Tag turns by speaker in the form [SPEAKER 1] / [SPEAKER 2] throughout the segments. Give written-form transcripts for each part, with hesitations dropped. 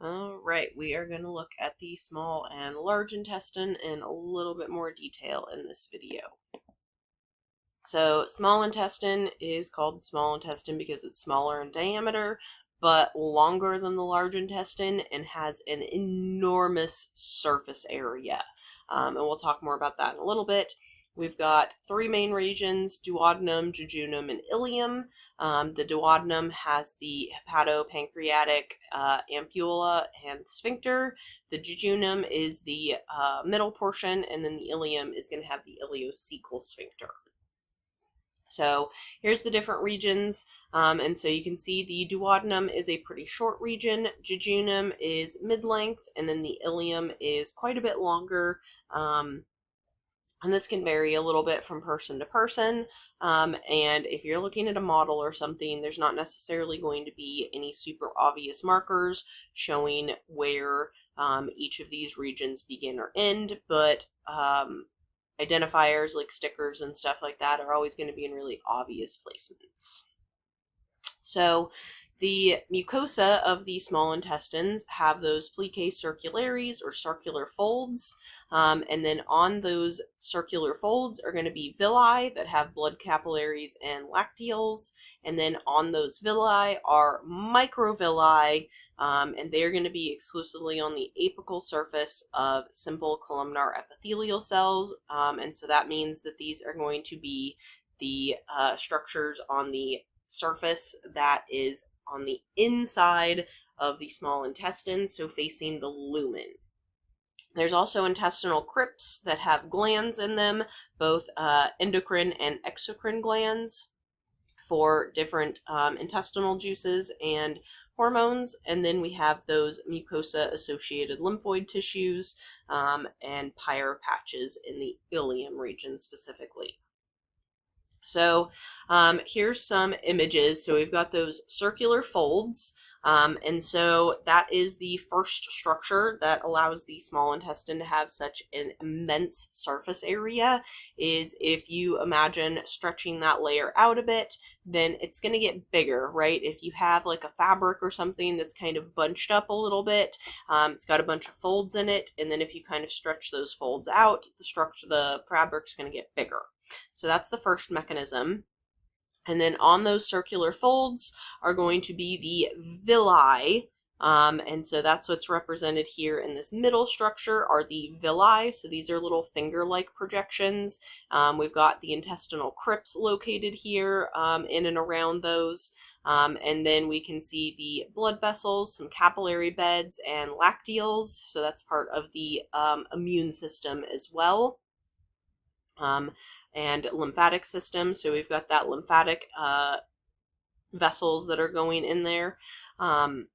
[SPEAKER 1] All right, we are going to look at the small and large intestine in a little bit more detail in this video. So, small intestine is called small intestine because it's smaller in diameter, but longer than the large intestine and has an enormous surface area. And we'll talk more about that in a little bit. We've got three main regions: duodenum, jejunum, and ileum. The duodenum has the hepatopancreatic ampulla and sphincter. The jejunum is the middle portion, and then the ileum is going to have the ileocecal sphincter. So here's the different regions, and so you can see the duodenum is a pretty short region, jejunum is mid-length, and then the ileum is quite a bit longer, and this can vary a little bit from person to person, and if you're looking at a model or something, there's not necessarily going to be any super obvious markers showing where each of these regions begin or end, but identifiers like stickers and stuff like that are always going to be in really obvious placements. So the mucosa of the small intestines have those plicae circulares or circular folds, and then on those circular folds are going to be villi that have blood capillaries and lacteals, and then on those villi are microvilli, and they're going to be exclusively on the apical surface of simple columnar epithelial cells, and so that means that these are going to be the structures on the surface that is on the inside of the small intestine, so facing the lumen. There's also intestinal crypts that have glands in them, both endocrine and exocrine glands for different intestinal juices and hormones, and then we have those mucosa-associated lymphoid tissues and pyre patches in the ileum region specifically. So here's some images. So we've got those circular folds, and so that is the first structure that allows the small intestine to have such an immense surface area. Is if you imagine stretching that layer out a bit, then it's going to get bigger, right? If you have like a fabric or something that's kind of bunched up a little bit, it's got a bunch of folds in it, and then if you kind of stretch those folds out, the fabric's going to get bigger. So that's the first mechanism. And then on those circular folds are going to be the villi. And so that's what's represented here in this middle structure are the villi. So these are little finger-like projections. We've got the intestinal crypts located here in and around those. And then we can see the blood vessels, some capillary beds, and lacteals. So that's part of the immune system as well. And lymphatic system. So we've got that lymphatic vessels that are going in there. And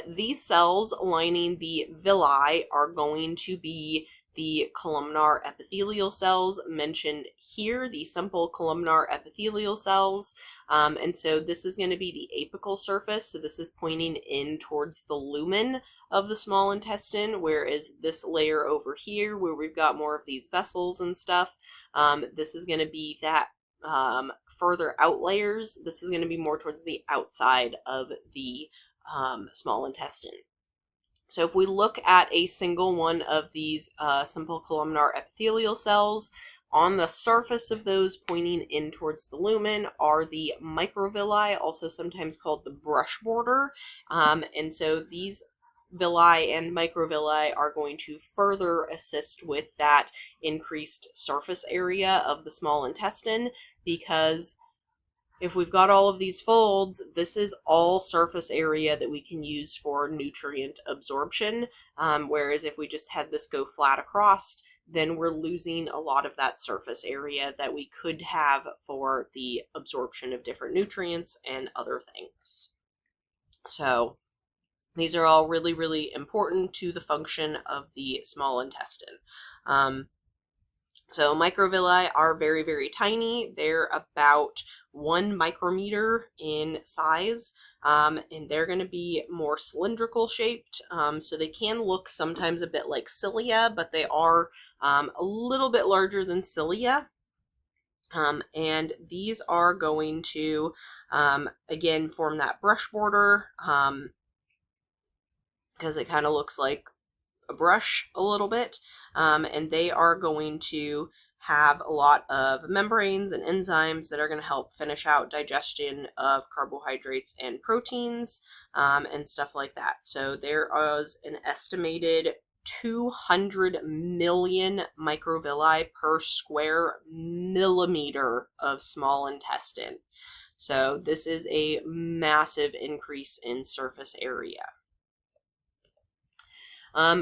[SPEAKER 1] these cells lining the villi are going to be the columnar epithelial cells mentioned here, the simple columnar epithelial cells. And so this is going to be the apical surface. So this is pointing in towards the lumen of the small intestine, whereas this layer over here, where we've got more of these vessels and stuff, this is going to be that further out layers. This is going to be more towards the outside of the small intestine. So if we look at a single one of these simple columnar epithelial cells, on the surface of those pointing in towards the lumen are the microvilli, also sometimes called the brush border. And so these villi and microvilli are going to further assist with that increased surface area of the small intestine, because if we've got all of these folds, this is all surface area that we can use for nutrient absorption, whereas if we just had this go flat across, then we're losing a lot of that surface area that we could have for the absorption of different nutrients and other things. So these are all really, really important to the function of the small intestine. So microvilli are very, very tiny. They're about 1 micrometer in size, and they're going to be more cylindrical shaped. So they can look sometimes a bit like cilia, but they are a little bit larger than cilia. And these are going to, again, form that brush border. because it kind of looks like a brush a little bit, and they are going to have a lot of membranes and enzymes that are going to help finish out digestion of carbohydrates and proteins, and stuff like that. So there is an estimated 200 million microvilli per square millimeter of small intestine. So this is a massive increase in surface area.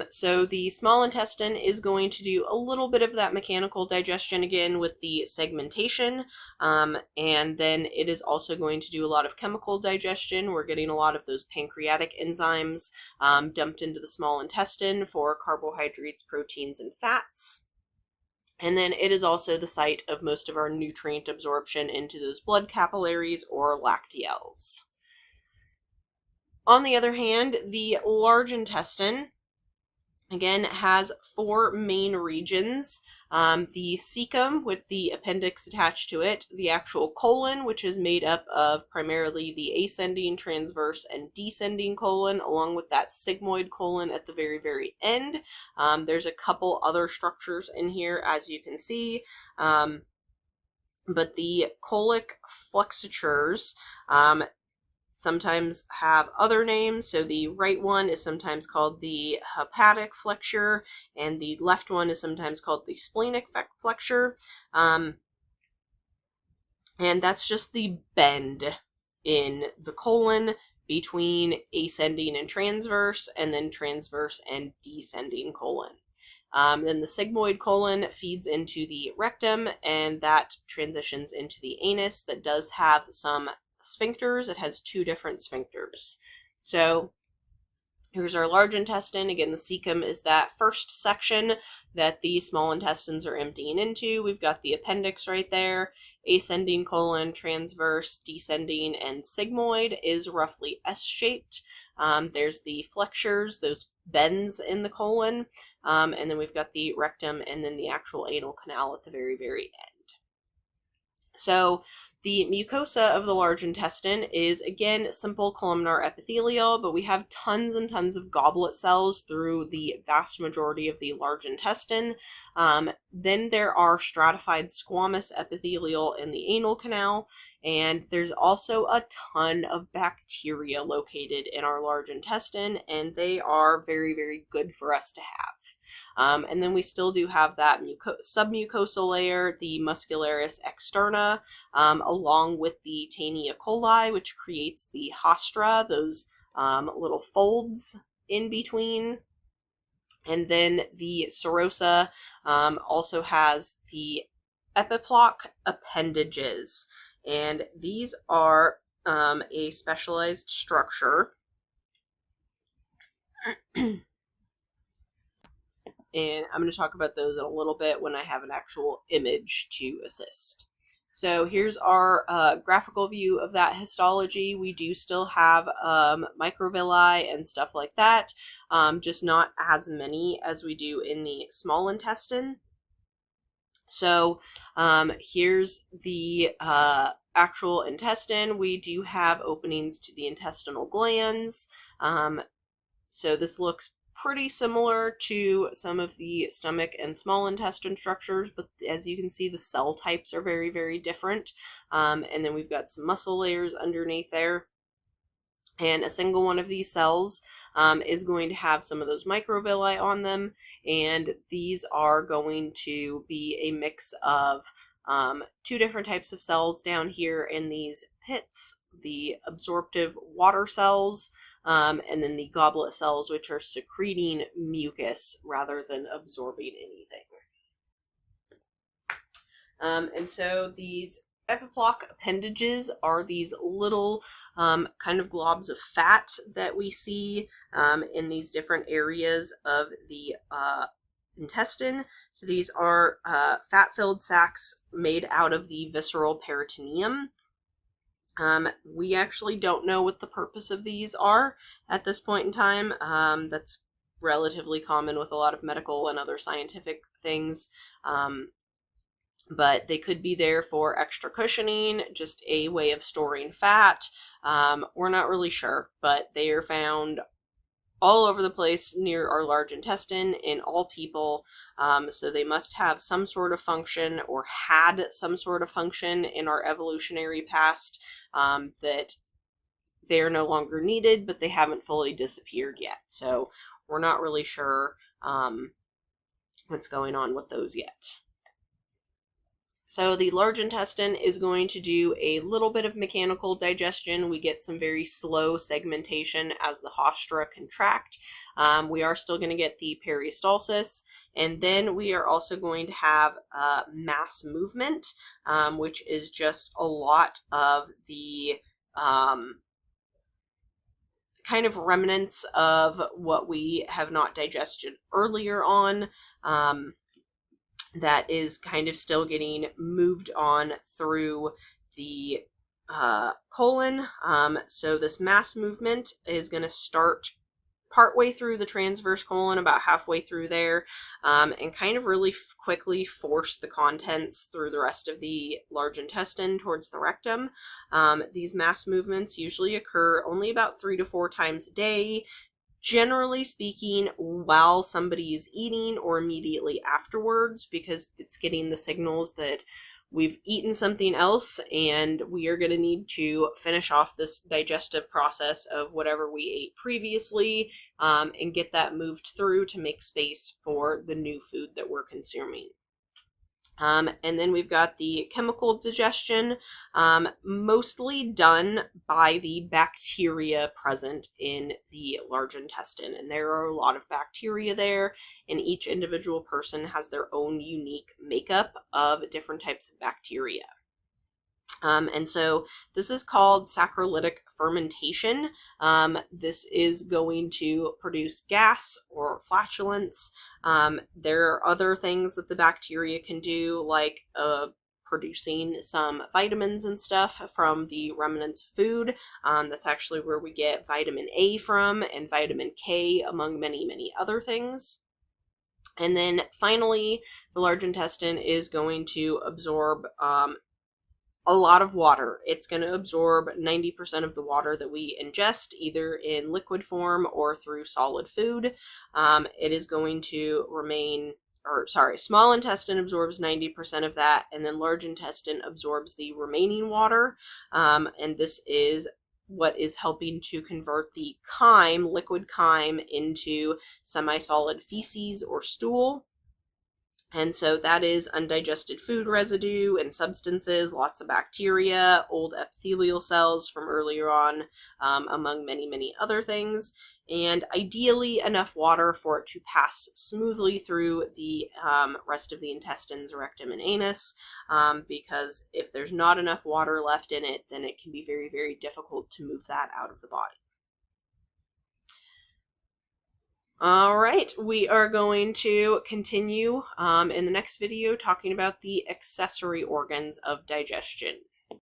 [SPEAKER 1] So the small intestine is going to do a little bit of that mechanical digestion again with the segmentation, and then it is also going to do a lot of chemical digestion. We're getting a lot of those pancreatic enzymes dumped into the small intestine for carbohydrates, proteins, and fats. And then it is also the site of most of our nutrient absorption into those blood capillaries or lacteals. On the other hand, the large intestine again has four main regions. The cecum with the appendix attached to it, the actual colon, which is made up of primarily the ascending, transverse, and descending colon, along with that sigmoid colon at the very, very end. There's a couple other structures in here, as you can see. But the colic flexures sometimes have other names. So the right one is sometimes called the hepatic flexure, and the left one is sometimes called the splenic flexure. And that's just the bend in the colon between ascending and transverse, and then transverse and descending colon. Then the sigmoid colon feeds into the rectum, and that transitions into the anus that does have some sphincters. It has two different sphincters. So here's our large intestine. Again, the cecum is that first section that the small intestines are emptying into. We've got the appendix right there. Ascending colon, transverse, descending, and sigmoid is roughly S-shaped. There's the flexures, those bends in the colon, and then we've got the rectum and then the actual anal canal at the very, very end. So the mucosa of the large intestine is, again, simple columnar epithelial, but we have tons and tons of goblet cells through the vast majority of the large intestine. Then there are stratified squamous epithelial in the anal canal, and there's also a ton of bacteria located in our large intestine, and they are very, very good for us to have. And then we still do have that submucosal layer, the muscularis externa, along with the Taenia coli, which creates the hostra, those little folds in between. And then the serosa also has the epiploc appendages, and these are a specialized structure. And I'm going to talk about those in a little bit when I have an actual image to assist. So here's our graphical view of that histology. We do still have microvilli and stuff like that, just not as many as we do in the small intestine. So here's the actual intestine. We do have openings to the intestinal glands. So this looks pretty similar to some of the stomach and small intestine structures, but as you can see, the cell types are very, very different. And then we've got some muscle layers underneath there. And a single one of these cells is going to have some of those microvilli on them, and these are going to be a mix of two different types of cells down here in these pits, the absorptive water cells, and then the goblet cells, which are secreting mucus rather than absorbing anything. And so these epiploc appendages are these little kind of globs of fat that we see in these different areas of the intestine. So these are fat-filled sacs made out of the visceral peritoneum. We actually don't know what the purpose of these are at this point in time. That's relatively common with a lot of medical and other scientific things. But they could be there for extra cushioning, just a way of storing fat. We're not really sure, but they are found all over the place near our large intestine in all people. So they must have some sort of function or had some sort of function in our evolutionary past that they're no longer needed, but they haven't fully disappeared yet. So we're not really sure what's going on with those yet. So the large intestine is going to do a little bit of mechanical digestion. We get some very slow segmentation as the haustra contract. We are still going to get the peristalsis, and then we are also going to have mass movement, which is just a lot of the kind of remnants of what we have not digested earlier on. That is kind of still getting moved on through the colon. So this mass movement is going to start partway through the transverse colon, about halfway through there, and kind of really quickly force the contents through the rest of the large intestine towards the rectum. These mass movements usually occur only about 3 to 4 times a day, generally speaking, while somebody is eating or immediately afterwards, because it's getting the signals that we've eaten something else and we are going to need to finish off this digestive process of whatever we ate previously, and get that moved through to make space for the new food that we're consuming. And then we've got the chemical digestion, mostly done by the bacteria present in the large intestine. And there are a lot of bacteria there, and each individual person has their own unique makeup of different types of bacteria. And so this is called saccharolytic fermentation. This is going to produce gas or flatulence. There are other things that the bacteria can do, like producing some vitamins and stuff from the remnants of food. That's actually where we get vitamin A from, and vitamin K, among many, many other things. And then finally, the large intestine is going to absorb a lot of water. It's going to absorb 90% of the water that we ingest, either in liquid form or through solid food. It is going to small intestine absorbs 90% of that, and then large intestine absorbs the remaining water. And this is what is helping to convert the liquid chyme, into semi-solid feces or stool. And so that is undigested food residue and substances, lots of bacteria, old epithelial cells from earlier on, among many, many other things. And ideally enough water for it to pass smoothly through the rest of the intestines, rectum, and anus, because if there's not enough water left in it, then it can be very, very difficult to move that out of the body. All right, we are going to continue in the next video talking about the accessory organs of digestion.